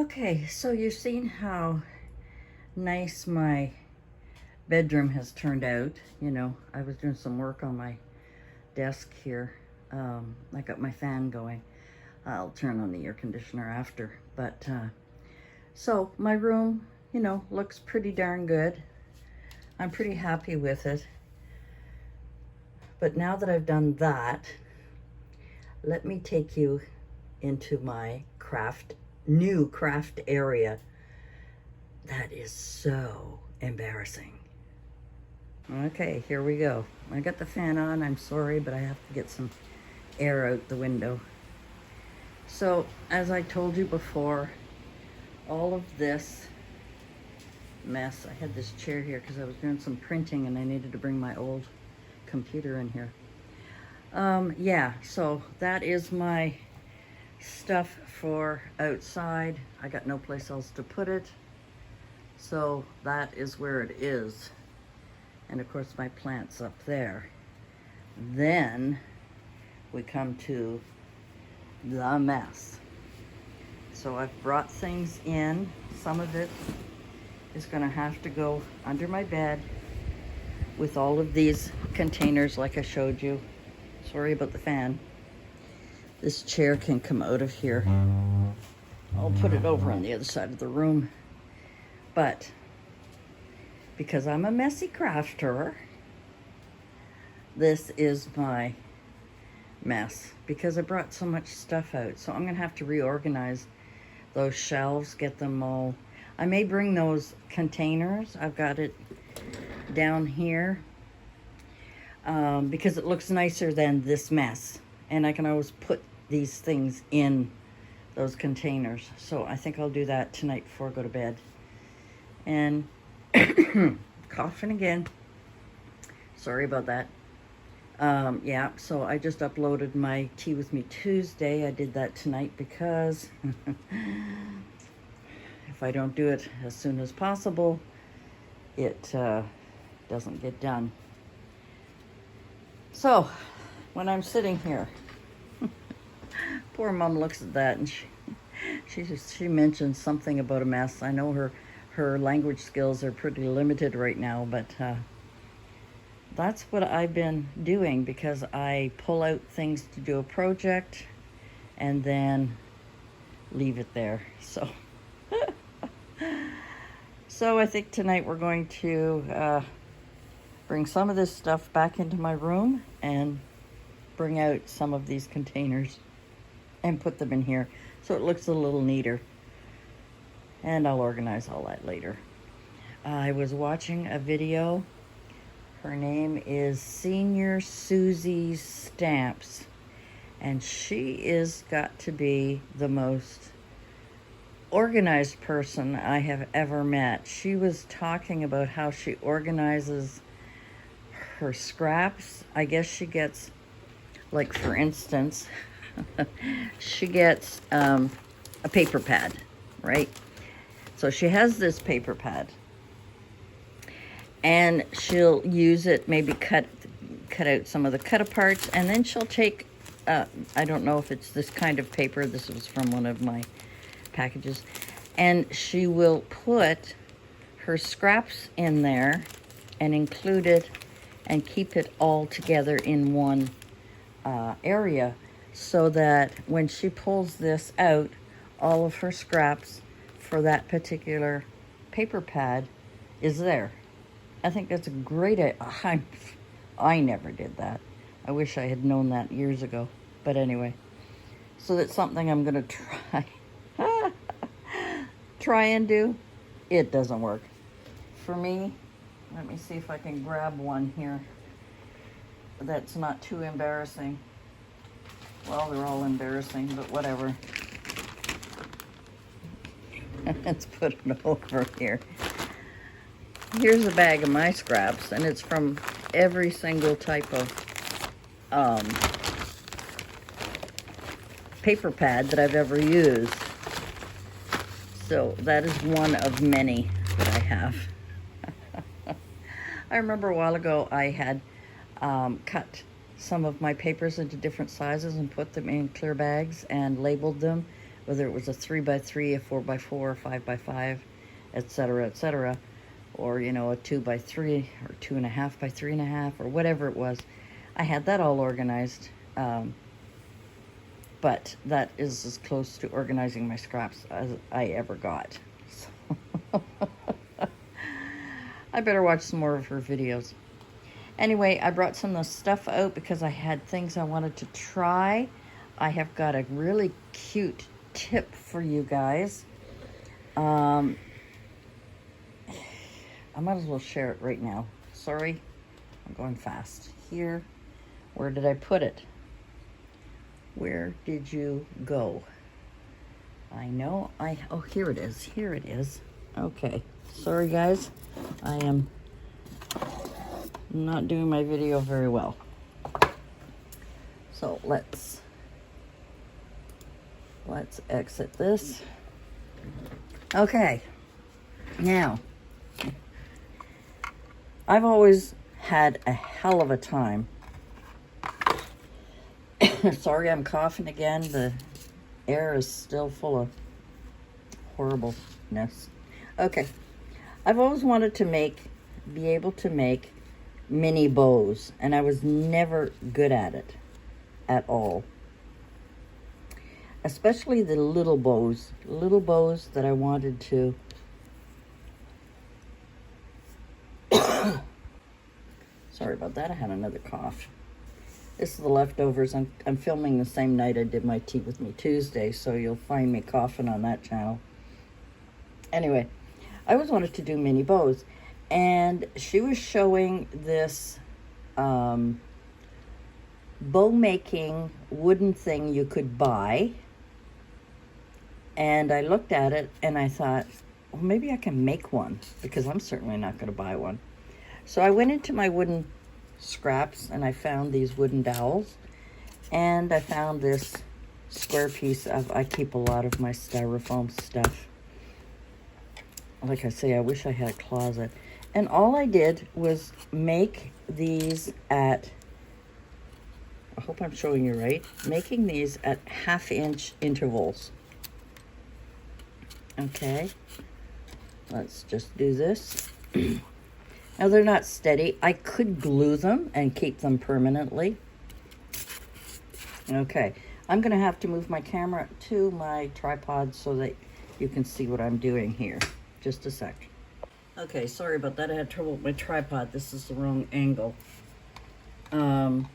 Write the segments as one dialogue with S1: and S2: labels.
S1: Okay, so you've seen how nice my bedroom has turned out. You know, I was doing some work on my desk here. I got my fan going. I'll turn on the air conditioner after. But so my room, you know, looks pretty darn good. I'm pretty happy with it. But now that I've done that, let me take you into my new craft area. That is so embarrassing. Okay, here we go. I got the fan on. I'm sorry, but I have to get some air out the window. So, as I told you before, all of this mess, I had this chair here because I was doing some printing and I needed to bring my old computer in here. Yeah, so that is my stuff for outside. I got no place else to put it. So that is where it is. And of course my plant's up there. Then we come to the mess. So I've brought things in. Some of it is gonna have to go under my bed with all of these containers like I showed you. Sorry about the fan. This chair can come out of here. I'll put it over on the other side of the room. But because I'm a messy crafter, this is my mess because I brought so much stuff out. So I'm gonna have to reorganize those shelves, get them all. I may bring those containers. I've got it down here because it looks nicer than this mess. And I can always put these things in those containers. So I think I'll do that tonight before I go to bed. And coughing again. Sorry about that. Yeah, so I just uploaded my Tea With Me Tuesday. I did that tonight because if I don't do it as soon as possible, it doesn't get done. So, when I'm sitting here, poor mom looks at that and she mentions something about a mess. I know her language skills are pretty limited right now, but that's what I've been doing because I pull out things to do a project and then leave it there. So, so I think tonight we're going to bring some of this stuff back into my room and bring out some of these containers and put them in here so it looks a little neater. And I'll organize all that later. I was watching a video. Her name is Senior Susies Stamps. And she is got to be the most organized person I have ever met. She was talking about how she organizes her scraps. I guess she gets, like for instance, she gets a paper pad, right? So she has this paper pad and she'll use it, maybe cut out some of the cut aparts, and then she'll take, I don't know if it's this kind of paper, this was from one of my packages, and she will put her scraps in there and include it and keep it all together in one area so that when she pulls this out, all of her scraps for that particular paper pad is there. I think that's a great idea. I never did that. I wish I had known that years ago. But anyway, so that's something I'm going to try and do. It doesn't work. For me, let me see if I can grab one here that's not too embarrassing. Well, they're all embarrassing, but whatever. Let's put it over here. Here's a bag of my scraps, and it's from every single type of paper pad that I've ever used. So that is one of many that I have. I remember a while ago I had cut some of my papers into different sizes and put them in clear bags and labeled them whether it was a 3x3, a 4x4, a 5x5, etc., or, you know, a 2x3 or 2.5 by 3.5 or whatever it was. I had that all organized, but that is as close to organizing my scraps as I ever got. So I better watch some more of her videos. Anyway, I brought some of the stuff out because I had things I wanted to try. I have got a really cute tip for you guys. I might as well share it right now. Sorry, I'm going fast. Here, where did I put it? Where did you go? I know oh, here it is. Here it is. Okay. Sorry, guys. I am not doing my video very well. So let's exit this. Okay. Now, I've always had a hell of a time. Sorry, I'm coughing again. The air is still full of horribleness. Okay. I've always wanted to be able to make mini bows, and I was never good at it at all. Especially the little bows that I wanted to sorry about that, I had another cough. This is the leftovers. I'm filming the same night I did my Tea With Me Tuesday, so you'll find me coughing on that channel. Anyway, I always wanted to do mini bows, and she was showing this bow making wooden thing you could buy, and I looked at it and I thought, well, maybe I can make one, because I'm certainly not going to buy one. So I went into my wooden scraps and I found these wooden dowels, and I found this square piece of, I keep a lot of my styrofoam stuff. Like I say, I wish I had a closet. And all I did was make these at, I hope I'm showing you right, making these at 1/2-inch intervals. Okay, let's just do this. Now, they're not steady. I could glue them and keep them permanently. Okay, I'm going to have to move my camera to my tripod so that you can see what I'm doing here. Just a sec. Okay, sorry about that. I had trouble with my tripod. This is the wrong angle. Let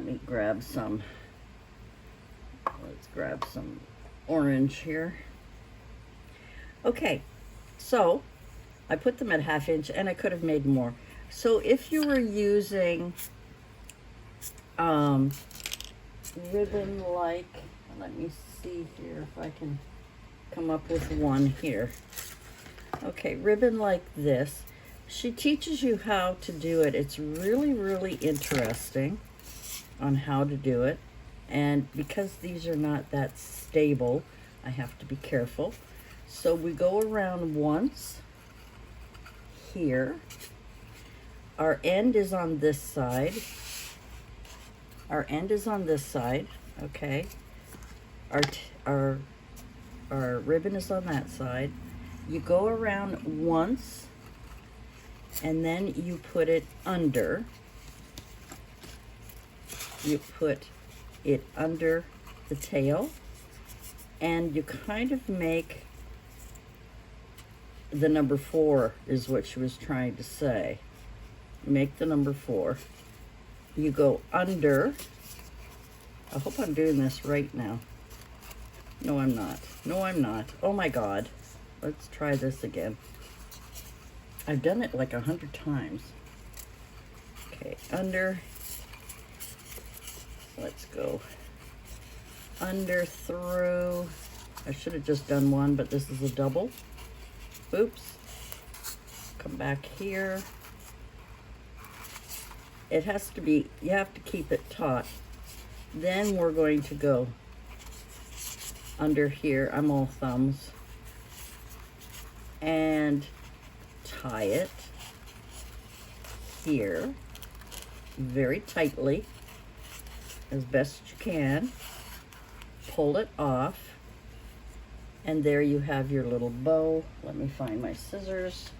S1: me grab some. Let's grab some orange here. Okay, so I put them at 1/2 inch, and I could have made more. So if you were using ribbon like, let me see here if I can come up with one here. Okay, ribbon like this. She teaches you how to do it. It's really, really interesting on how to do it. And because these are not that stable, I have to be careful. So we go around once here. Our end is on this side. Our end is on this side, okay? Our ribbon is on that side. You go around once, and then you put it under. You put it under the tail, and you kind of make the number 4 is what she was trying to say. Make the number 4. You go under. I hope I'm doing this right now. No, I'm not. No, I'm not. Oh my God. Let's try this again. I've done it like 100 times. Okay, under. Let's go under, through. I should have just done one, but this is a double. Oops. Come back here. It has to be, you have to keep it taut. Then we're going to go under here. I'm all thumbs. And tie it here very tightly, as best you can. pull it off, and there you have your little bow. Let me find my scissors.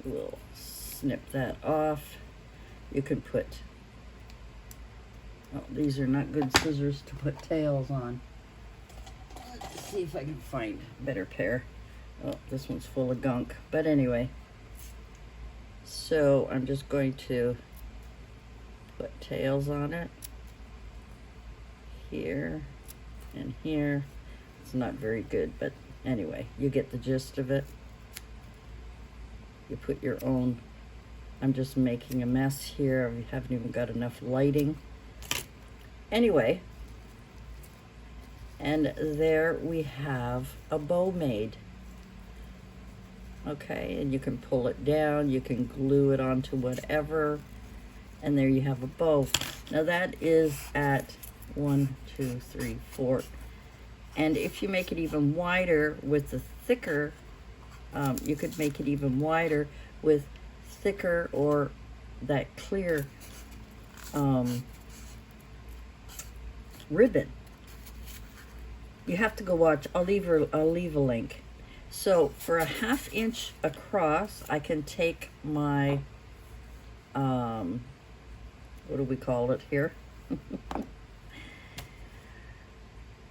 S1: We'll snip that off. You can put, oh, these are not good scissors to put tails on. Let's see if I can find a better pair. Oh, this one's full of gunk. But anyway, so I'm just going to put tails on it. Here and here. It's not very good, but anyway, you get the gist of it. You put your own, I'm just making a mess here. We haven't even got enough lighting. Anyway, and there we have a bow made. Okay, and you can pull it down, you can glue it onto whatever, and there you have a bow. Now that is at 1, 2, 3, 4. And if you make it even wider with the thicker, you could make it even wider with thicker or that clear ribbon. You have to go watch. I'll leave a link. So for a 1/2 inch across, I can take my what do we call it here?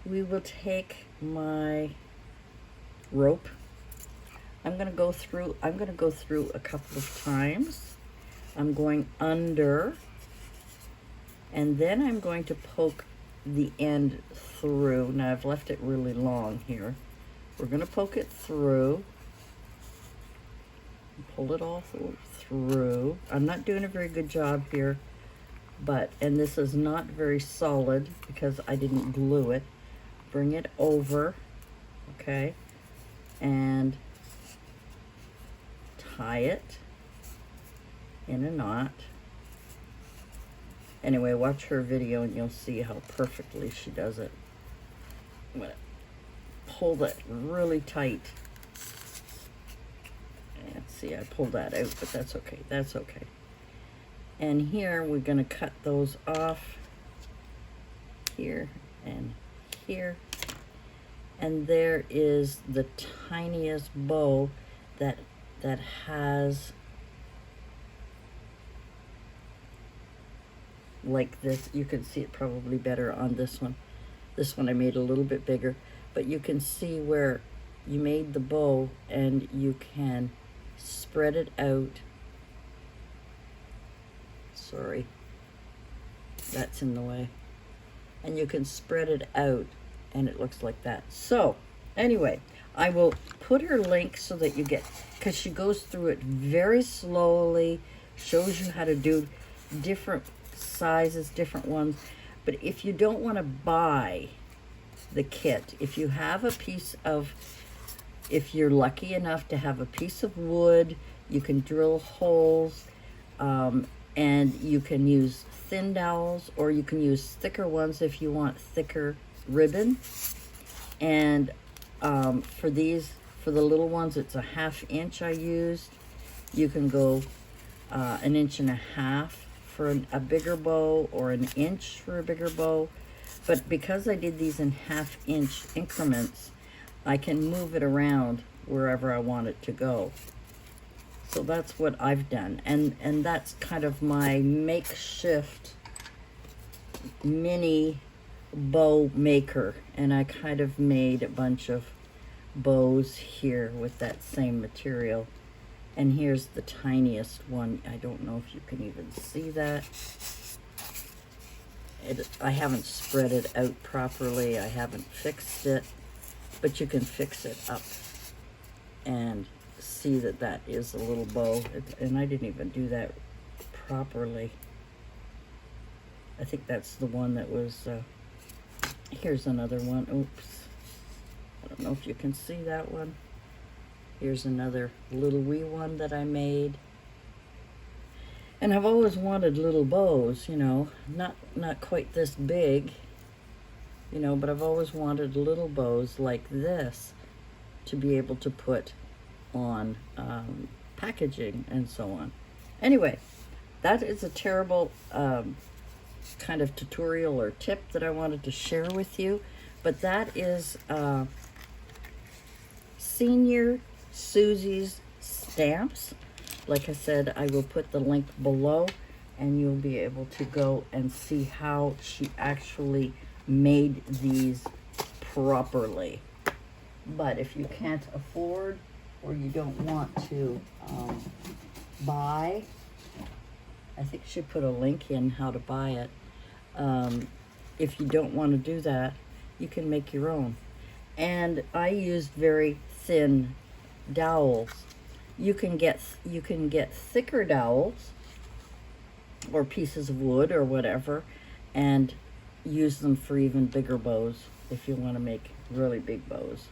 S1: We will take my rope. I'm going to go through a couple of times. I'm going under, and then I'm going to poke the end through. Now I've left it really long here. We're going to poke it through, pull it all through. I'm not doing a very good job here, and this is not very solid because I didn't glue it. Bring it over, okay, and tie it in a knot. Anyway, watch her video and you'll see how perfectly she does it. I'm gonna pull that really tight. And see, I pulled that out, but that's okay, that's okay. And here we're gonna cut those off here and here. And there is the tiniest bow that has like this. You can see it probably better on this one. This one I made a little bit bigger, but you can see where you made the bow and you can spread it out. Sorry, that's in the way. And you can spread it out and it looks like that. So anyway, I will put her link so that you get, because she goes through it very slowly, shows you how to do different sizes, different ones. But if you don't want to buy the kit, if you have a piece of, if you're lucky enough to have a piece of wood, you can drill holes, and you can use thin dowels, or you can use thicker ones if you want thicker ribbon. And for these, for the little ones, it's a 1/2 inch I used. You can go 1.5 inches for a bigger bow, or 1 inch for a bigger bow. But because I did these in 1/2 inch increments, I can move it around wherever I want it to go. So that's what I've done. And that's kind of my makeshift mini bow maker. And I kind of made a bunch of bows here with that same material. And here's the tiniest one. I don't know if you can even see that. I haven't spread it out properly. I haven't fixed it, but you can fix it up and see that that is a little bow. And I didn't even do that properly. I think that's the one that was, here's another one. Oops. I don't know if you can see that one. Here's another little wee one that I made. And I've always wanted little bows, you know, not quite this big, you know, but I've always wanted little bows like this to be able to put on packaging and so on. Anyway, that is a terrible kind of tutorial or tip that I wanted to share with you. But that is Senior Susies Stamps. Like I said, I will put the link below, and you'll be able to go and see how she actually made these properly. But if you can't afford, or you don't want to buy, I think she put a link in how to buy it. If you don't want to do that, you can make your own. And I used very thin dowels. You can get thicker dowels or pieces of wood or whatever, and use them for even bigger bows if you want to make really big bows.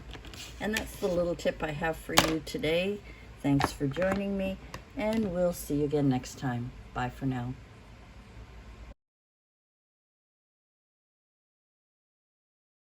S1: And that's the little tip I have for you today. Thanks for joining me, and we'll see you again next time. Bye for now.